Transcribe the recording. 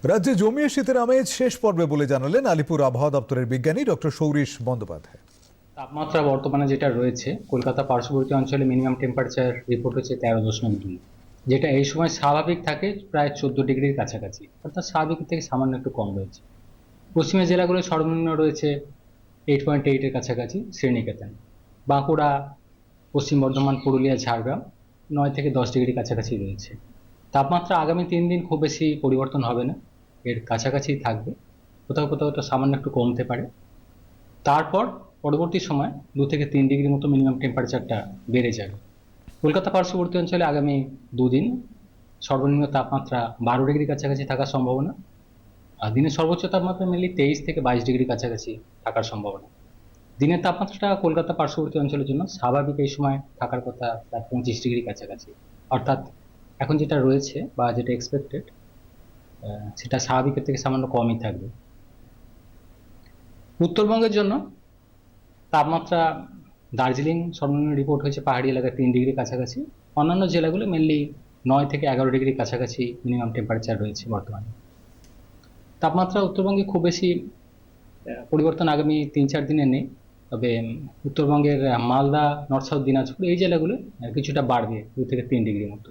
রাজ্যে জমিয়ে শীতের আমেজ শেষ পর্বে বলে জানালেন আলিপুর আবহাওয়া দপ্তরের বিজ্ঞানী ডক্টর সৌরীশ বন্দ্যোপাধ্যায়। তাপমাত্রা বর্তমানে যেটা রয়েছে কলকাতা পার্শ্ববর্তী অঞ্চলে মিনিমাম টেম্পারেচার রিপোর্ট হচ্ছে 13.2, যেটা এই সময় স্বাভাবিক থাকে প্রায় 14 ডিগ্রির কাছাকাছি, অর্থাৎ স্বাভাবিক থেকে সামান্য একটু কম রয়েছে। পশ্চিমের জেলাগুলো সর্বনিম্ন রয়েছে 8.8-এর কাছাকাছি শ্রীনিকেতন, বাঁকুড়া, পশ্চিম বর্ধমান, পুরুলিয়া, ঝাড়গ্রাম 9 থেকে 10 ডিগ্রি কাছাকাছি রয়েছে। তাপমাত্রা আগামী 3 দিন খুব বেশি পরিবর্তন হবে না, এর কাছাকাছি থাকবে, কোথাও কোথাও তো সামান্য একটু কমতে পারে। তারপর পরবর্তী সময় 2 থেকে 3 ডিগ্রি মতো মিনিমাম টেম্পারেচারটা বেড়ে যাবে। কলকাতা পার্শ্ববর্তী অঞ্চলে আগামী 2 দিন সর্বনিম্ন তাপমাত্রা 12 ডিগ্রি কাছাকাছি থাকার সম্ভাবনা, আর দিনের সর্বোচ্চ তাপমাত্রা মেনলি 23 থেকে 22 ডিগ্রি কাছাকাছি থাকার সম্ভাবনা। দিনের তাপমাত্রাটা কলকাতা পার্শ্ববর্তী অঞ্চলের জন্য স্বাভাবিক এই সময় থাকার কথা প্রায় 25 ডিগ্রি কাছাকাছি, অর্থাৎ এখন যেটা রয়েছে বা যেটা এক্সপেক্টেড সেটা স্বাভাবিকের থেকে সামান্য কমই থাকবে। উত্তরবঙ্গের জন্য তাপমাত্রা দার্জিলিং সর্বনিম্ন রিপোর্ট হয়েছে পাহাড়ি এলাকায় 3 ডিগ্রি কাছাকাছি, অন্যান্য জেলাগুলো মেনলি 9 থেকে 11 ডিগ্রি কাছাকাছি মিনিমাম টেম্পারেচার রয়েছে বর্তমানে। তাপমাত্রা উত্তরবঙ্গে খুব বেশি পরিবর্তন আগামী 3-4 দিনে নেই, তবে উত্তরবঙ্গের মালদা, নর্থ সাউথ দিনাজপুর এই জেলাগুলো কিছুটা বাড়বে 2 থেকে 3 ডিগ্রি মতো।